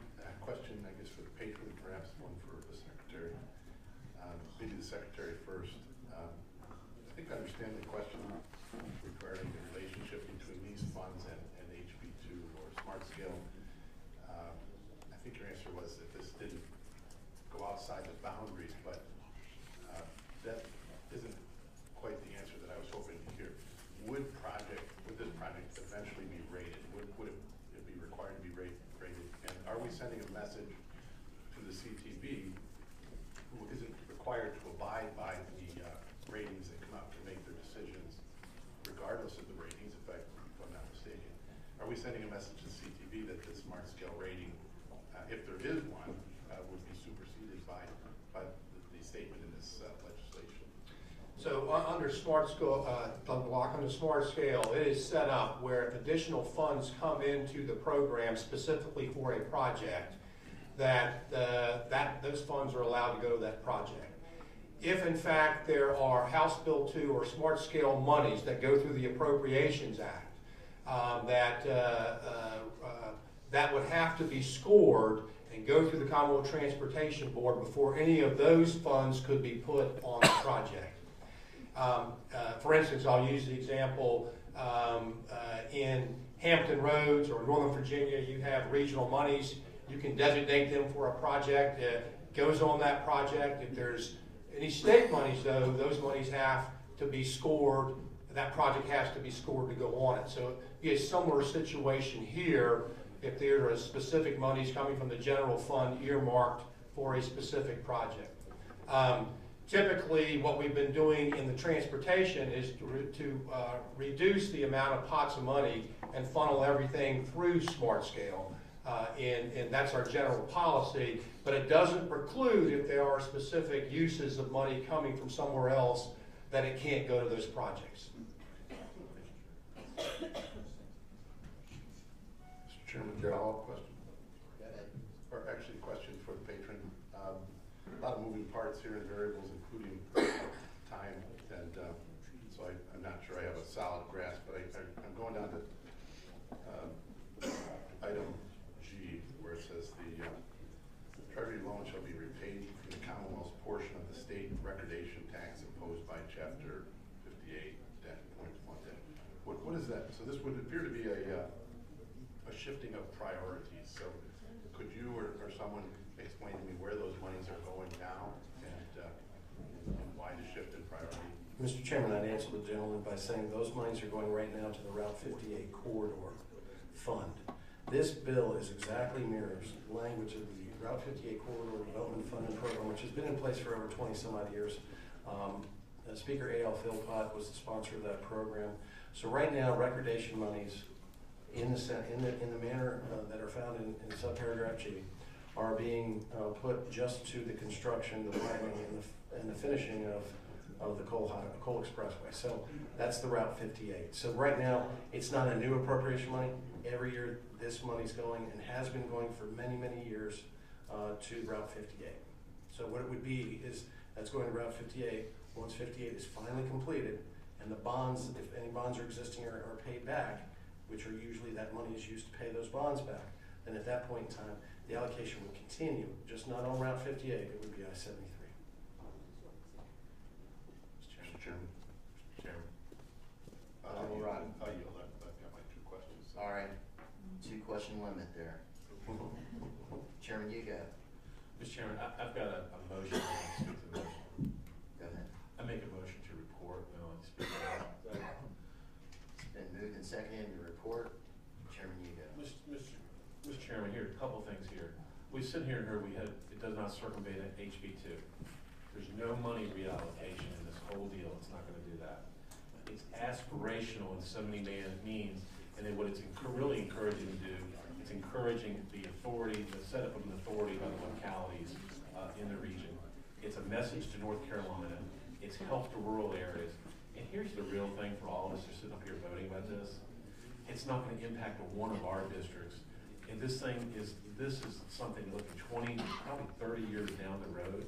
N: Question, I guess, for the patron, perhaps one for the Secretary. Maybe the Secretary first. I think I understand the question regarding the relationship between these funds and HB2 or Smart Scale. I think your answer was that this didn't go outside the boundaries, but that isn't quite the answer that I was hoping to hear. Would this project eventually be rated? Would it be required to be rated? And are we sending a message to the CTB, who isn't required to abide by the ratings that come out to make their decisions, regardless of the ratings, if I'm not mistaken? Are we sending a message to the CTB that the Smart Scale rating, if there is one, would be superseded by the statement in this legislation?
C: So under Smart Scale, under Smart Scale, it is set up where if additional funds come into the program specifically for a project, that those funds are allowed to go to that project. If in fact there are House Bill 2 or Smart Scale monies that go through the Appropriations Act, that would have to be scored and go through the Commonwealth Transportation Board before any of those funds could be put on the project. For instance, I'll use the example In Hampton Roads or Northern Virginia, you have regional monies. You can designate them for a project that goes on that project. If there's any state monies, though, those monies have to be scored. That project has to be scored to go on it. So it'd be a similar situation here if there are specific monies coming from the general fund earmarked for a specific project. Typically, what we've been doing in the transportation is to reduce the amount of pots of money and funnel everything through SmartScale. And that's our general policy, but it doesn't preclude if there are specific uses of money coming from somewhere else that it can't go to those projects.
N: Mr. Chairman, follow-up question?
A: Go ahead.
N: Or actually, a question for the patron. A lot of moving parts here and variables, including time, and so I'm not sure I have a solid grasp, but I'm going down to item G, where it says the Treasury loan shall be repaid from the Commonwealth's portion of the state recordation tax imposed by Chapter 58-.1. What is that? So this would appear to be a shifting of priorities. So could you or someone explain to me where those monies are going now and why the shift in priority?
J: Mr. Chairman, I'd answer the gentleman by saying those monies are going right now to the Route 58 corridor fund. This bill is exactly mirrors the language of the Route 58 Corridor Development Fund and Program, which has been in place for over 20 some odd years. Speaker A.L. Philpott was the sponsor of that program. So right now, recordation monies in the manner that are found in subparagraph G are being put just to the construction, the widening, and the finishing of the Coal Expressway. So that's the Route 58. So right now, it's not a new appropriation money. Every year, this money's going and has been going for many, many years to Route 58. So what it would be is that's going to Route 58. Once 58 is finally completed, and the bonds, if any bonds are existing, are paid back, which are usually that money is used to pay those bonds back, then at that point in time, the allocation would continue, just not on Route 58, it would be I-73.
N: Mr. Chairman.
A: I'll
N: yield. I've got my two questions.
A: All right, 2-question limit there. Chairman, you go.
H: Mr. Chairman, I've got a motion. I want to speak to the motion.
A: Go ahead.
H: I make a motion to report. I want to speak to that.
A: It's been moved and seconded to report. Chairman, you go.
H: Mr. Chairman, here, a couple things here. We sit here and heard it does not circumvent HB2. There's no money reallocation in this whole deal. It's not going to do that. It's aspirational in so many means, and then what it's really encouraging to do, it's encouraging the authority, the setup of an authority by the localities in the region. It's a message to North Carolina. It's help to rural areas. And here's the real thing for all of us who are sitting up here voting about this. It's not going to impact one of our districts. And this is something looking 20, probably 30 years down the road,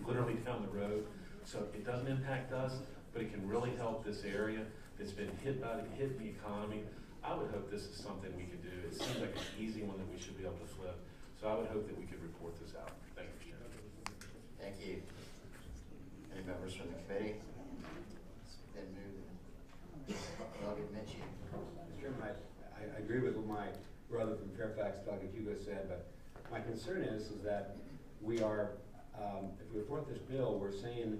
H: literally down the road. So it doesn't impact us, but it can really help this area that's been hit in the economy. I would hope this is something we could do. It seems like an easy one that we should be able to flip. So I would hope that we could report this out. Thank you, Chairman.
A: Thank you. Any members from the committee? It's been moved. Doug, Mitchell.
L: Mr. Chairman, I agree with what my brother from Fairfax, Doug Hugo, said, but my concern is that we are, if we report this bill, we're saying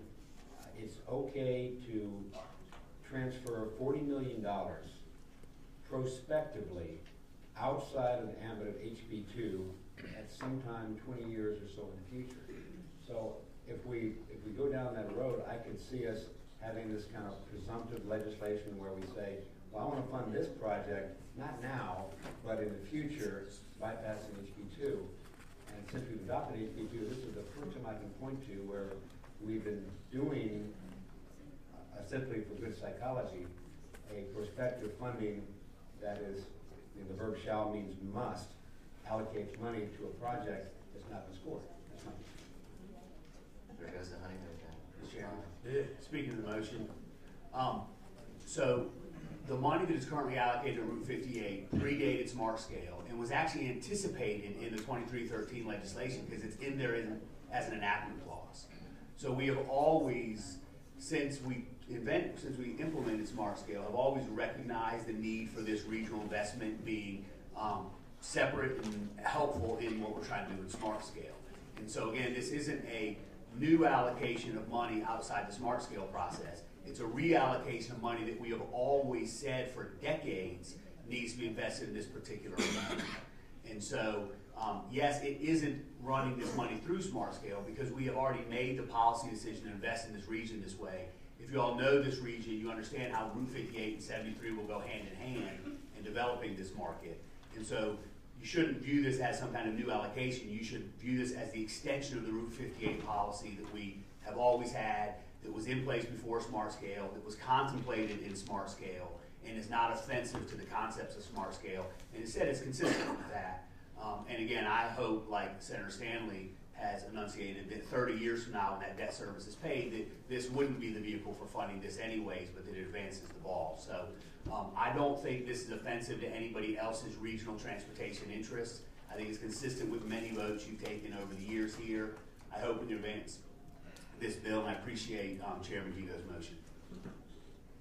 L: it's okay to transfer $40 million prospectively outside of the ambit of HB2 at some time 20 years or so in the future. So if we go down that road, I could see us having this kind of presumptive legislation where we say, well, I want to fund this project, not now, but in the future, bypassing HB2. And since we've adopted HB2, this is the first time I can point to where we've been doing, simply for good psychology, a prospective funding that is, the verb shall means must, allocates money to a project that's not been scored. That's not.
A: There goes the honeymoon then.
E: Mr. Chairman, speaking of the motion, so the money that is currently allocated to Route 58 predated SmartScale and was actually anticipated in the 2313 legislation because it's in there as an enactment clause. So we have always since we implemented Smart Scale, have always recognized the need for this regional investment being separate and helpful in what we're trying to do with Smart Scale. And so again, this isn't a new allocation of money outside the Smart Scale process. It's a reallocation of money that we have always said for decades needs to be invested in this particular region. And so, yes, it isn't running this money through Smart Scale because we have already made the policy decision to invest in this region this way. If you all know this region, you understand how Route 58 and 73 will go hand in hand in developing this market. And so you shouldn't view this as some kind of new allocation. You should view this as the extension of the Route 58 policy that we have always had, that was in place before Smart Scale, that was contemplated in Smart Scale, and is not offensive to the concepts of Smart Scale. And instead, it's consistent with that. And again, I hope, like Senator Stanley has enunciated, that 30 years from now when that debt service is paid, that this wouldn't be the vehicle for funding this anyways, but that it advances the ball. So I don't think this is offensive to anybody else's regional transportation interests. I think it's consistent with many votes you've taken over the years here. I hope in advance this bill, and I appreciate Chairman Hugo's motion.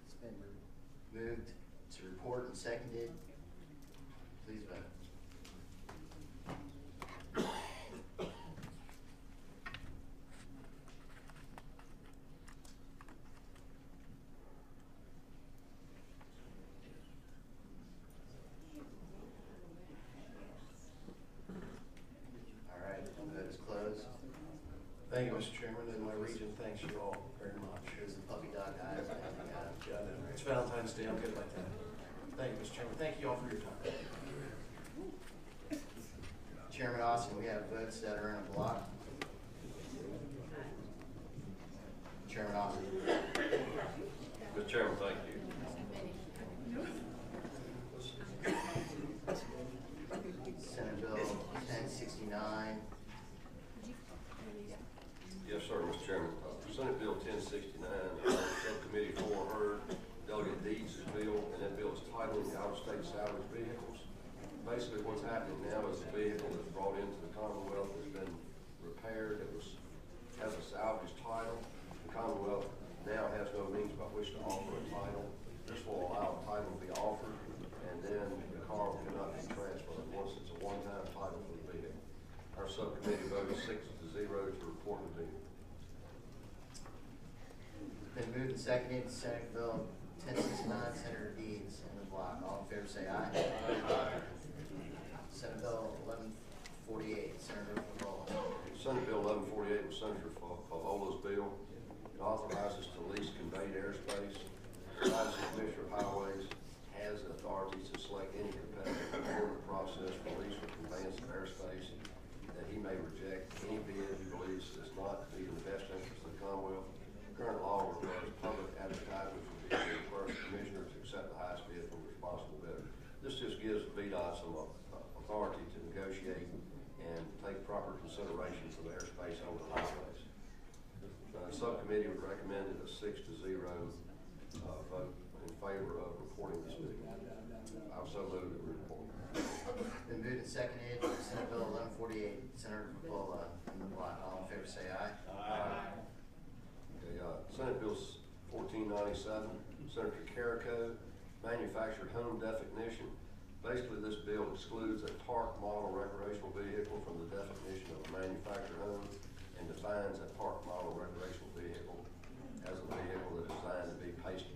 A: It's been moved to report and seconded. Please vote. All right, the vote is closed.
J: Thank you, Mr. Chairman, and my region thanks you all very much.
A: Here's the puppy dog eyes.
J: Yeah, it's Valentine's Day, I'm good like that. Thank you, Mr. Chairman. Thank you all for your time.
A: Chairman Austin, we have votes that are in a block. Chairman Austin.
I: Mr. Chairman, thank you.
A: Senate Bill 1069.
I: Yes, sir, Mr. Chairman. Senate Bill 1069, Subcommittee 4 heard Delegate Deeds' bill, and that bill is titled Out-of-State Salvage Vehicles. Basically, what's happening now is the vehicle that's brought into the Commonwealth has been repaired. It has a salvage title. The Commonwealth now has no means by which to offer a title. This will allow a title to be offered, and then the car cannot be transferred once it's a one-time title for the vehicle. Our subcommittee voted 6-0 to report the bill.
A: Been moved and seconded, Senate Bill 1069, Senator Deeds in the block. All in favor say aye. Aye. Senate Bill 1148, Senator Favola.
I: Senate Bill 1148 was Senator Favola's bill. It authorizes to lease conveyed airspace. Provides the Commissioner of Highways has the authority to select any competitive procurement process for lease or conveyance of airspace, that he may reject any bid he believes is not to be in the best interest of the Commonwealth. Current law requires public advertisement for bids and requires the Commissioner to accept the highest bid from the responsible bidder. This just gives VDOT some authority to negotiate and take proper consideration for the airspace on the highways. The subcommittee would recommend a 6-0 vote in favor of reporting this bill. I also move the report.
A: Been moved and seconded, Senate Bill 1148, Senator Favola in the block. All in favor say aye.
I: Aye. Okay, Senate Bill 1497, Senator Carrico, manufactured home definition. Basically, this bill excludes a TARC model recreational vehicle from the definition of a manufactured home and defines a TARC model recreational vehicle as a vehicle that is designed to be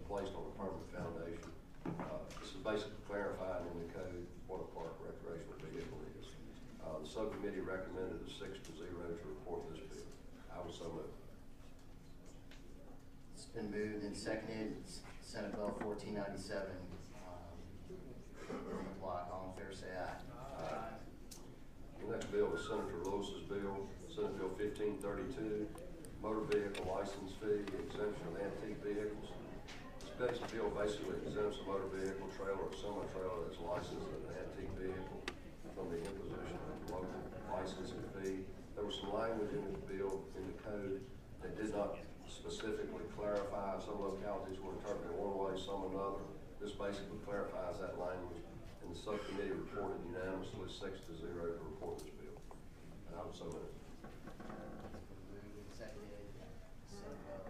I: placed on a permanent foundation. This is basically clarifying in the code what a park recreational vehicle is. The subcommittee recommended a 6-0 to report this bill. I would so move.
A: It's been moved and seconded, Senate Bill 1497 in the block. All in favor say aye.
I: Aye. The next bill is Senator Lewis's bill, Senate Bill 1532, motor vehicle license fee exemption of antique vehicles. This bill basically exempts a motor vehicle, trailer, or semi-trailer that's licensed as an antique vehicle from the imposition of the local licensing fee. There was some language in the bill, in the code, that did not specifically clarify. Some localities were interpreted one way, some another. This basically clarifies that language, and the subcommittee reported unanimously 6-0 to report this bill. And I would so move.
A: Moved and seconded, Senate Bill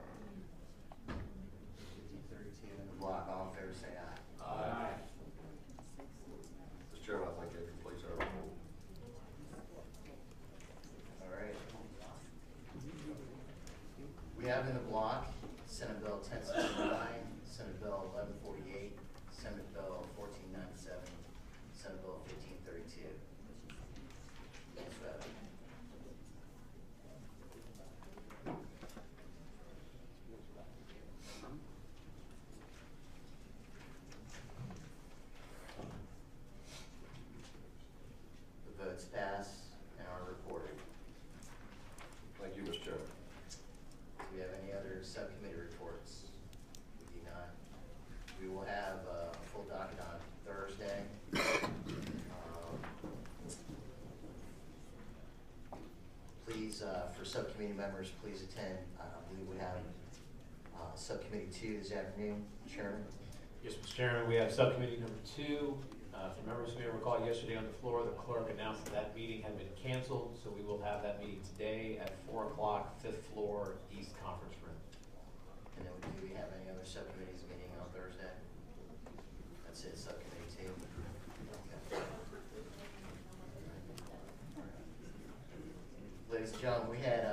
A: please, for subcommittee members, please attend. I believe we have subcommittee 2 this afternoon. Chairman?
M: Yes, Mr. Chairman, we have subcommittee number 2. For members who may recall, yesterday on the floor, the clerk announced that that meeting had been canceled, so we will have that meeting today at 4 o'clock, 5th floor, East Conference Room.
A: And then do we have any other subcommittees meeting on Thursday? That's it, subcommittee 2. Okay. Ladies and gentlemen, we had